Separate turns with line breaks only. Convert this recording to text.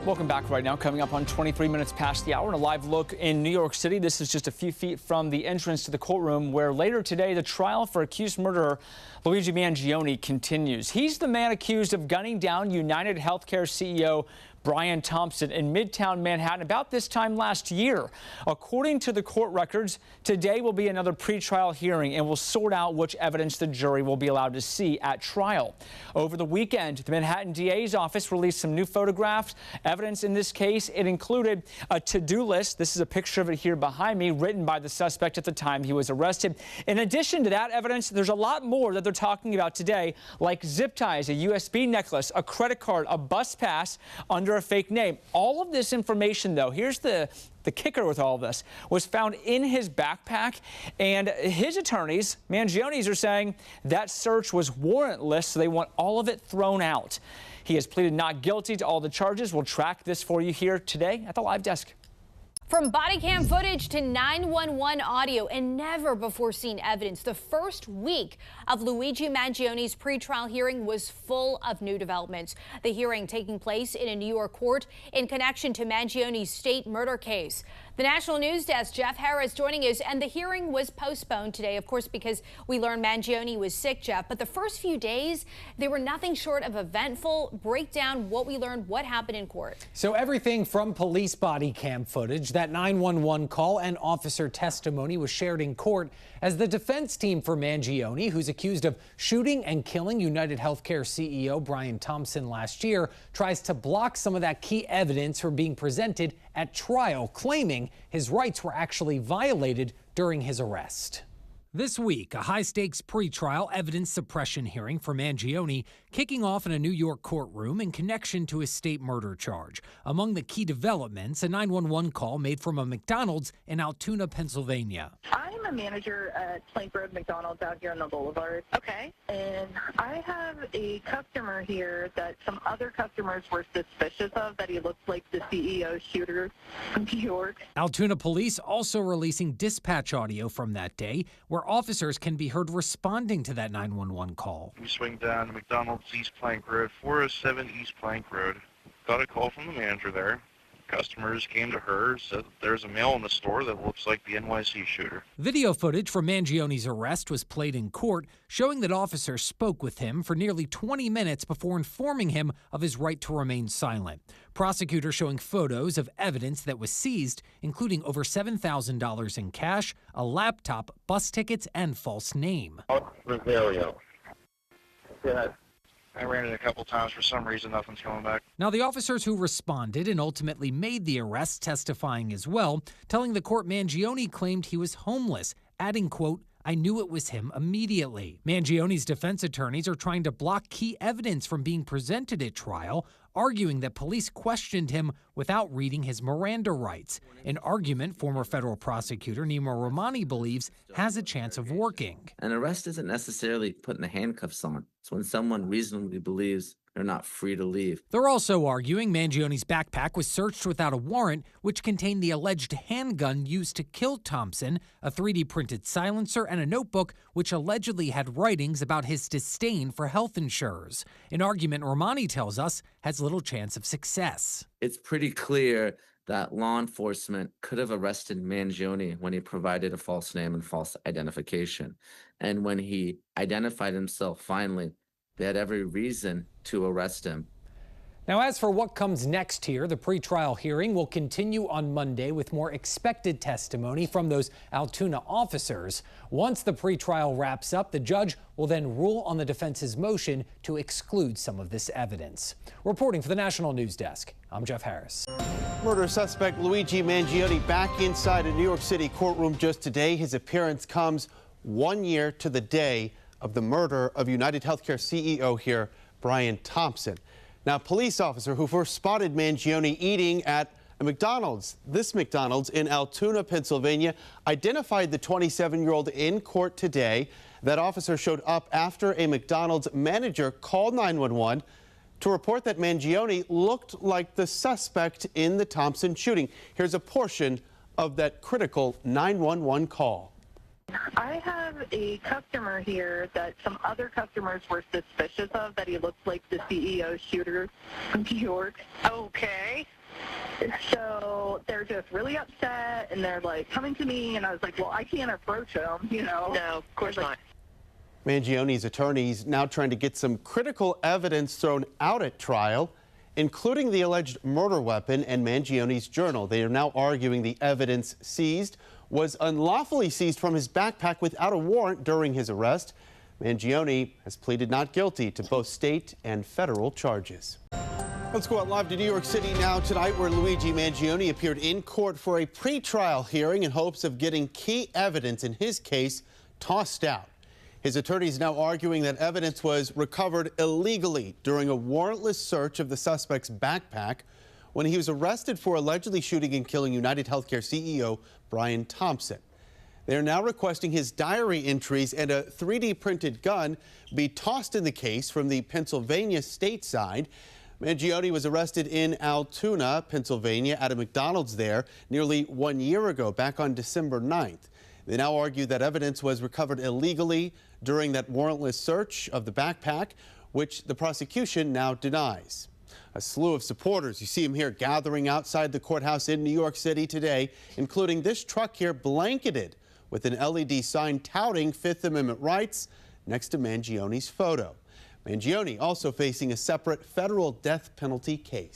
Welcome back. Right now, coming up on 23 minutes past the hour, and a live look in New York City. This is just a few feet from the entrance to the courtroom where later today the trial for accused murderer Luigi Mangione continues. He's the man accused of gunning down UnitedHealthcare CEO Brian Thompson in Midtown Manhattan about this time last year. According to the court records, today will be another pretrial hearing and will sort out which evidence the jury will be allowed to see at trial. Over the weekend, the Manhattan DA's office released some new photographs. Evidence in this case, it included a to-do list. This is a picture of it here behind me, written by the suspect at the time he was arrested. In addition to that evidence, there's a lot more that they're talking about today, like zip ties, a USB necklace, a credit card, a bus pass under a fake name. All of this information, though, here's the kicker with all of this, was found in his backpack, and his attorneys, Mangione's, are saying that search was warrantless, so they want all of it thrown out. He has pleaded not guilty to all the charges. We'll track this for you here today at the live desk.
From body cam footage to 911 audio and never before seen evidence, the first week of Luigi Mangione's pretrial hearing was full of new developments. The hearing taking place in a New York court in connection to Mangione's state murder case. The National News Desk, Jeff Harris, joining us, and the hearing was postponed today, of course, because we learned Mangione was sick, Jeff. But the first few days, they were nothing short of eventful. Break down what we learned, what happened in court.
So everything from police body cam footage, that 911 call, and officer testimony was shared in court as the defense team for Mangione, who's accused of shooting and killing UnitedHealthcare CEO Brian Thompson last year, tries to block some of that key evidence from being presented at trial, claiming his rights were actually violated during his arrest. This week, a high-stakes pretrial evidence suppression hearing for Mangione kicking off in a New York courtroom in connection to his state murder charge. Among the key developments, a 911 call made from a McDonald's in Altoona, Pennsylvania.
I'm a manager at Plank Road McDonald's out here on the Boulevard. Okay. And I have a customer here that some other customers were suspicious of, that he looked like the CEO shooter from New York.
Altoona police also releasing dispatch audio from that day, where officers can be heard responding to that 911 call.
We swing down to McDonald's East Plank Road, 407 East Plank Road. Got a call from the manager there. Customers came to her, said that there's a male in the store that looks like the NYC shooter.
Video footage from Mangione's arrest was played in court, showing that officers spoke with him for nearly 20 minutes before informing him of his right to remain silent. Prosecutors showing photos of evidence that was seized, including over $7,000 in cash, a laptop, bus tickets, and false name.
Rosario. Yeah. I ran it a couple times. For some reason, nothing's coming back.
Now, the officers who responded and ultimately made the arrest testifying as well, telling the court Mangione claimed he was homeless, adding, quote, "I knew it was him immediately." Mangione's defense attorneys are trying to block key evidence from being presented at trial, arguing that police questioned him without reading his Miranda rights, an argument former federal prosecutor Nima Romani believes has a chance of working.
An arrest isn't necessarily putting the handcuffs on. It's when someone reasonably believes they're not free to leave.
They're also arguing Mangione's backpack was searched without a warrant, which contained the alleged handgun used to kill Thompson, a 3D printed silencer, and a notebook which allegedly had writings about his disdain for health insurers. An argument Romani tells us has little chance of success.
It's pretty clear that law enforcement could have arrested Mangione when he provided a false name and false identification. And when he identified himself finally, they had every reason to arrest him.
Now, as for what comes next here, the pretrial hearing will continue on Monday with more expected testimony from those Altoona officers. Once the pretrial wraps up, the judge will then rule on the defense's motion to exclude some of this evidence. Reporting for the National News Desk, I'm Jeff Harris.
Murder suspect Luigi Mangione back inside a New York City courtroom just today. His appearance comes 1 year to the day of the murder of UnitedHealthcare CEO here, Brian Thompson. Now, a police officer who first spotted Mangione eating at a McDonald's, this McDonald's in Altoona, Pennsylvania, identified the 27-year-old in court today. That officer showed up after a McDonald's manager called 911 to report that Mangione looked like the suspect in the Thompson shooting. Here's a portion of that critical 911 call.
I have a customer here that some other customers were suspicious of, that he looked like the CEO shooter from New York.
Okay.
So they're just really upset, and they're like coming to me, and I was like, well, I can't approach him, you know.
No, of course not.
Mangione's attorneys now trying to get some critical evidence thrown out at trial, including the alleged murder weapon and Mangione's journal. They are now arguing the evidence seized was unlawfully seized from his backpack without a warrant during his arrest. Mangione has pleaded not guilty to both state and federal charges. Let's go out live to New York City now tonight, where Luigi Mangione appeared in court for a pretrial hearing in hopes of getting key evidence in his case tossed out. His attorneys now arguing that evidence was recovered illegally during a warrantless search of the suspect's backpack when he was arrested for allegedly shooting and killing UnitedHealthcare CEO Brian Thompson. They are now requesting his diary entries and a 3D printed gun be tossed in the case from the Pennsylvania state side. Mangione was arrested in Altoona, Pennsylvania, at a McDonald's there nearly 1 year ago, back on December 9th. They now argue that evidence was recovered illegally during that warrantless search of the backpack, which the prosecution now denies. A slew of supporters, you see them here gathering outside the courthouse in New York City today, including this truck here blanketed with an LED sign touting Fifth Amendment rights next to Mangione's photo. Mangione also facing a separate federal death penalty case.